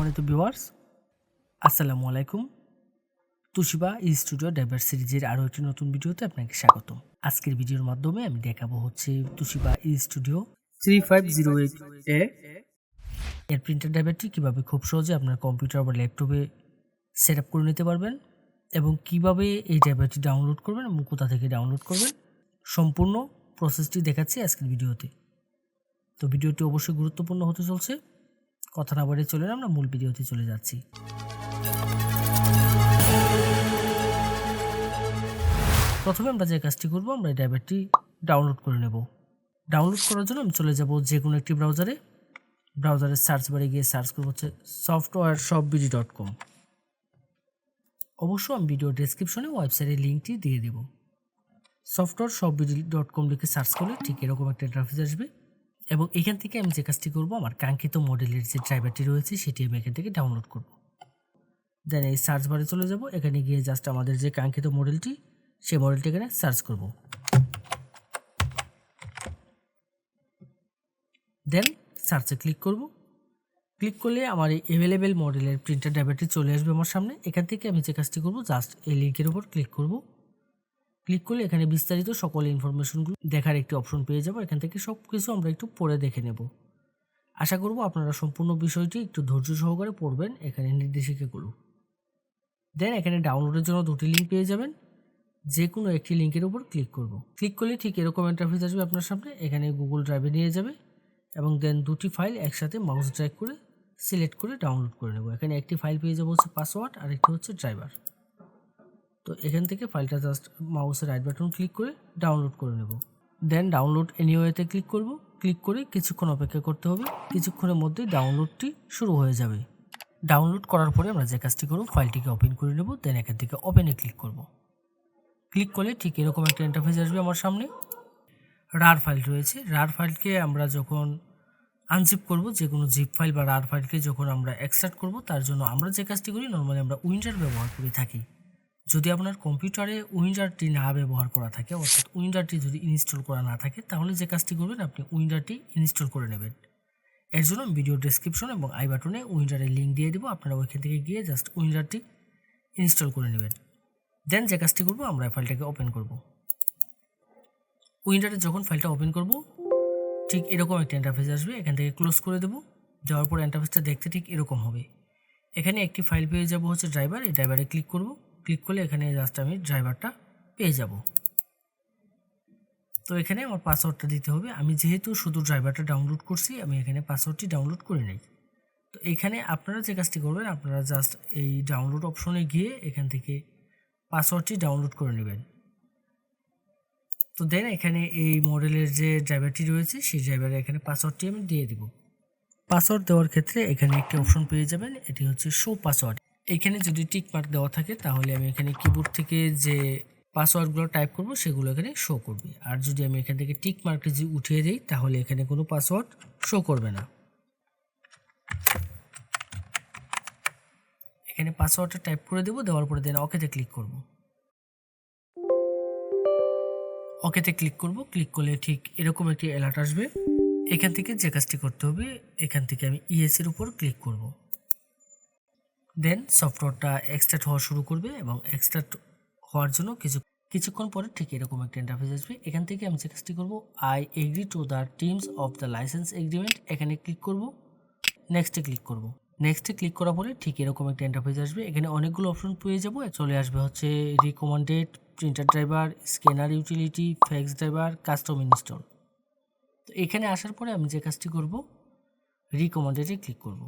সম্মানিত ভিউয়ার্স, আসসালামু আলাইকুম। তুশিবা স্টুডিও ড্রাইভার সিরিজের আরও একটি নতুন ভিডিওতে আপনাকে স্বাগতম। আজকের ভিডিওর মাধ্যমে আমি দেখাবো হচ্ছে তুশিবা স্টুডিও 3508A এর প্রিন্টার ড্রাইভারটি কীভাবে খুব সহজে আপনার কম্পিউটার বা ল্যাপটপে সেট আপ করে নিতে পারবেন এবং কিভাবে এই ড্রাইভারটি ডাউনলোড করবেন এবং কোথা থেকে ডাউনলোড করবেন, সম্পূর্ণ প্রসেসটি দেখাচ্ছি আজকের ভিডিওতে। তো ভিডিওটি অবশ্যই গুরুত্বপূর্ণ হতে চলছে। কথা না বাড়িয়ে চলে আমরা মূল ভিডিওতে চলে যাচ্ছি। প্রথমে আমরা যে কাজটি করব, আমরা এই ড্রাইভারটি ডাউনলোড করে নেব। ডাউনলোড করার জন্য আমি চলে যাব যে কোনো একটি ব্রাউজারের সার্চ বারে গিয়ে সার্চ করব হচ্ছে softwareshopbd.com। অবশ্য আমি ভিডিও ডেসক্রিপশনে ওয়েবসাইটের লিঙ্কটি দিয়ে দেব। softwareshopbd.com লিখে সার্চ করলে ঠিক এরকম একটা ইন্টারফেস আসবে এবং এখান থেকে আমি যে কাজটি করব, আমার কাঙ্ক্ষিত মডেলের যে ড্রাইভারটি রয়েছে সেটি আমি এখান থেকে ডাউনলোড করব। দেন এই সার্চ বারে চলে যাব, এখানে গিয়ে জাস্ট আমাদের যে কাঙ্ক্ষিত মডেলটি সেই মডেলটি এখানে সার্চ করব। দেন সার্চে ক্লিক করব। ক্লিক করলে আমার এই অ্যাভেলেবেল মডেলের প্রিন্টার ড্রাইভারটি চলে আসবে আমার সামনে। এখান থেকে আমি যে কাজটি করব, জাস্ট এই লিঙ্কের উপর ক্লিক করব। ক্লিক করলে এখানে বিস্তারিত সকল ইনফরমেশনগুলো দেখার একটি অপশন পেয়ে যাব। এখান থেকে সব কিছু আমরা একটু পড়ে দেখে নেব। আশা করব আপনারা সম্পূর্ণ বিষয়টি একটু ধৈর্য সহকারে পড়বেন এখানে নির্দেশিকাগুলো। দেন এখানে ডাউনলোডের জন্য দুটি লিঙ্ক পেয়ে যাবেন, যে কোনো একটি লিঙ্কের উপর ক্লিক করব। ক্লিক করলে ঠিক এরকম ইন্টারফেস আসবে আপনার সামনে। এখানে গুগল ড্রাইভে নিয়ে যাবে এবং দেন দুটি ফাইল একসাথে মাউস ড্র্যাগ করে সিলেক্ট করে ডাউনলোড করে নেব। এখানে একটি ফাইল পেয়ে যাবো হচ্ছে পাসওয়ার্ড আর একটি হচ্ছে ড্রাইভার। তো এখান থেকে ফাইলটা জাস্ট মাউসের রাইট বাটন ক্লিক করে ডাউনলোড করে নেব। দেন ডাউনলোড এনিওয়েতে ক্লিক করব। ক্লিক করে কিছুক্ষণ অপেক্ষা করতে হবে। কিছুক্ষণের মধ্যে ডাউনলোডটি শুরু হয়ে যাবে। ডাউনলোড করার পরে আমরা যে কাজটি করব, ফাইলটিকে ওপেন করে নেব। দেন এখান থেকে ওপেনে ক্লিক করব। ক্লিক করলে ঠিক এরকম একটা ইন্টারফেস আসবে আমার সামনে। রার ফাইল রয়েছে। রার ফাইলকে আমরা যখন আনজিপ করব, যে কোনো জিপ ফাইল বা রার ফাইলকে যখন আমরা এক্সট্রাক্ট করব, তার জন্য আমরা যে কাজটি করি, নর্মালি আমরা উইন্ডার ব্যবহার করে থাকি। যদি আপনার কম্পিউটারে উইন্ডারটি না ব্যবহার করা থাকে, অর্থাৎ উইন্ডারটি যদি ইনস্টল করা না থাকে, তাহলে যে কাজটি করবেন, আপনি উইন্ডারটি ইনস্টল করে নেবেন। এর জন্য ভিডিও ডেসক্রিপশন এবং আই বাটনে উইন্ডারের লিঙ্ক দিয়ে দেবো। আপনারা ওইখান থেকে গিয়ে জাস্ট উইন্ডারটি ইনস্টল করে নেবেন। দেন যে কাজটি করব, আমরা ফাইলটাকে ওপেন করব। উইন্ডারে যখন ফাইলটা ওপেন করব, ঠিক এরকম একটা ইন্টারফেস আসবে। এখান থেকে ক্লোজ করে দেবো। যাওয়ার পর ইন্টারফেসটা দেখতে ঠিক এরকম হবে। এখানে একটি ফাইল পেয়ে যাব হচ্ছে ড্রাইভার। এই ড্রাইভারে ক্লিক করব। ক্লিক করলে এখানে জাস্ট আমি ড্রাইভারটা পেয়ে যাব। তো এখানে আমার পাসওয়ার্ডটা দিতে হবে। আমি যেহেতু শুধু ড্রাইভারটা ডাউনলোড করছি, আমি এখানে পাসওয়ার্ডটি ডাউনলোড করে নিই। তো এখানে আপনারা যে কাজটি করবেন, আপনারা জাস্ট এই ডাউনলোড অপশনে গিয়ে এখান থেকে পাসওয়ার্ডটি ডাউনলোড করে নেবেন। তো দেন এখানে এই মডেলের যে ড্রাইভারটি রয়েছে, সেই ড্রাইভারে এখানে পাসওয়ার্ডটি আমি দিয়ে দিব। পাসওয়ার্ড দেওয়ার ক্ষেত্রে এখানে একটি অপশন পেয়ে যাবেন, এটি হচ্ছে শো পাসওয়ার্ড। এখানে যদি টিক মার্ক দেওয়া থাকে, তাহলে আমি এখানে কিবোর্ড থেকে যে পাসওয়ার্ডগুলো টাইপ করব সেগুলো এখানে শো করবে। আর যদি আমি এখান থেকে টিক মার্কটি যদি উঠিয়ে দিই, তাহলে এখানে কোনো পাসওয়ার্ড শো করবে না। এখানে পাসওয়ার্ডটা টাইপ করে দেবো। দেওয়ার পরে দেন ওকেতে ক্লিক করব। ওকেতে ক্লিক করব। ক্লিক করলে ঠিক এরকম একটি অ্যালার্ট আসবে। এখান থেকে যে কাজটি করতে হবে, এখান থেকে আমি ইএস-এর উপর ক্লিক করব। দেন সফটওয়্যারটা এক্সট্রাক্ট হওয়া শুরু করবে এবং এক্সট্রাক্ট হওয়ার জন্য কিছুক্ষণ পরে ঠিক এরকম একটা ইন্টারফেস আসবে। এখান থেকে আমি যে কাজটি করব, I agree to the terms of the licence agreement, এখানে ক্লিক করব। নেক্সটে ক্লিক করব। নেক্সটে ক্লিক করার পরে ঠিক এরকম একটা ইন্টারফেস আসবে। এখানে অনেকগুলো অপশন পেয়ে যাব। চলে আসবে হচ্ছে recommended, printer driver, scanner utility, fax driver, custom install. তো এখানে আসার পরে আমি যে কাজটি করব, রিকমেন্ডেডে ক্লিক করব।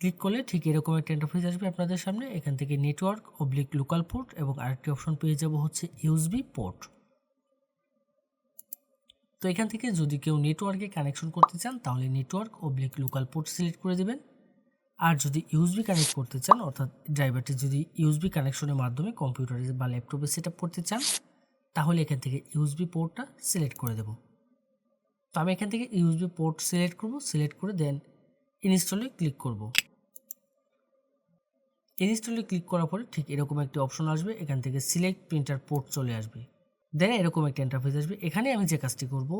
ক্লিক করলে ঠিক এরকম একটা ইন্টারফেস আসবে আপনাদের সামনে। এখান থেকে নেটওয়ার্ক লোকাল পোর্ট এবং আরেকটি অপশন পেয়ে যাব হচ্ছে ইউএসবি পোর্ট। তো এখান থেকে যদি কেউ নেটওয়ার্কে কানেকশন করতে চান, তাহলে নেটওয়ার্ক লোকাল পোর্ট সিলেক্ট করে দেবেন। আর যদি ইউএসবি কানেক্ট করতে চান, অর্থাৎ ড্রাইভারটি যদি ইউএসবি কানেকশনের মাধ্যমে কম্পিউটারে বা ল্যাপটপে সেট আপ করতে চান, তাহলে এখান থেকে ইউএসবি পোর্টটা সিলেক্ট করে দেব। তো আমি এখান থেকে ইউএসবি পোর্ট সিলেক্ট করব। সিলেক্ট করে দেন ইনস্টলে ক্লিক করব। ইনস্টলে ক্লিক করার পরে ঠিক এরকম একটি অপশন আসবে। এখান থেকে সিলেক্ট প্রিন্টার পোর্ট চলে আসবে। দেন এরকম একটা ইন্টারফেস আসবে। এখানে আমি যে কাজটি করব,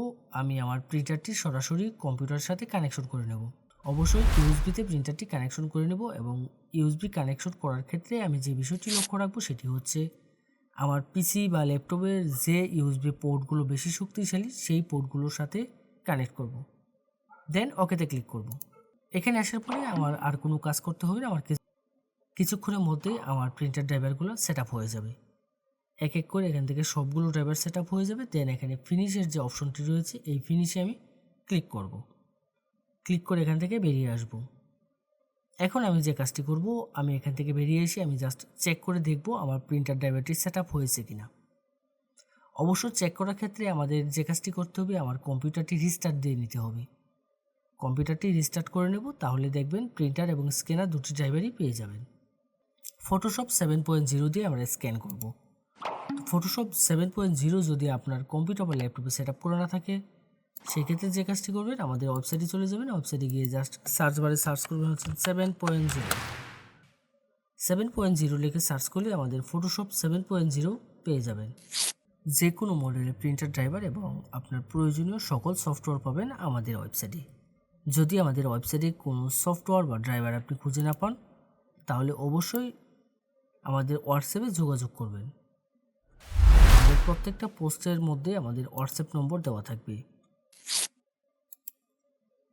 আমি আমার প্রিন্টারটি সরাসরি কম্পিউটারের সাথে কানেকশন করে নেব। অবশ্যই ইউএসবিতে প্রিন্টারটি কানেকশন করে নেব এবং ইউএসবি কানেকশন করার ক্ষেত্রে আমি যে বিষয়টি লক্ষ্য রাখবো সেটি হচ্ছে আমার পিসি বা ল্যাপটপের যে ইউএসবি পোর্টগুলো বেশি শক্তিশালী সেই পোর্টগুলোর সাথে কানেক্ট করব। দেন ওকেতে ক্লিক করব। এখানে আসার পরে আমার আর কোনো কাজ করতে হবে না, আমার কিছুক্ষণের মধ্যেই আমার প্রিন্টার ড্রাইভারগুলো সেট আপ হয়ে যাবে। এক এক করে এখান থেকে সবগুলো ড্রাইভার সেট আপ হয়ে যাবে। দেন এখানে ফিনিশের যে অপশনটি রয়েছে এই ফিনিশে আমি ক্লিক করব। ক্লিক করে এখান থেকে বেরিয়ে আসব। এখন আমি যে কাজটি করব, আমি এখান থেকে বেরিয়ে এসে আমি জাস্ট চেক করে দেখব আমার প্রিন্টার ড্রাইভারটি সেট আপ হয়েছে কিনা। অবশ্য চেক করার ক্ষেত্রে আমাদের যে কাজটি করতে হবে, আমার কম্পিউটারটি রিস্টার্ট দিয়ে নিতে হবে। কম্পিউটারটি রিস্টার্ট করে নেব, তাহলে দেখবেন প্রিন্টার এবং স্ক্যানার দুটি ড্রাইভারই পেয়ে যাবেন। ফটোশপ 7.0 দিয়ে আমরা স্ক্যান করব। ফটোশপ 7.0 যদি আপনার কম্পিউটার বা ল্যাপটপে সেট আপ করা না থাকে, সেক্ষেত্রে যে কাজটি করবেন, আমাদের ওয়েবসাইটে চলে যাবেন। ওয়েবসাইটে গিয়ে জাস্ট সার্চ বারে সার্চ করবেন হচ্ছে 7.0 লিখে সার্চ করলে আমাদের ফটোশপ 7.0 পেয়ে যাবেন। যে কোনো মডেলের প্রিন্টার ড্রাইভার এবং আপনার প্রয়োজনীয় সকল সফটওয়্যার পাবেন আমাদের ওয়েবসাইটে। যদি আমাদের ওয়েবসাইটে কোনো সফটওয়্যার বা ড্রাইভার আপনি খুঁজে না পান, তাহলে অবশ্যই আমাদের হোয়াটসঅ্যাপে যোগাযোগ করবেন। আমাদের প্রত্যেকটা পোস্টের মধ্যে আমাদের হোয়াটসঅ্যাপ নম্বর দেওয়া থাকবে।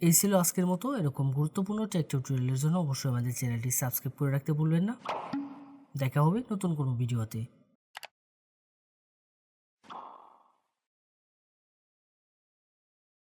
এই ছিল আজকের মতো। এরকম গুরুত্বপূর্ণ টেক টিউটোরিয়ালের জন্য অবশ্যই আমাদের চ্যানেলটি সাবস্ক্রাইব করে রাখতে ভুলবেন না। দেখা হবে নতুন কোনো ভিডিওতে।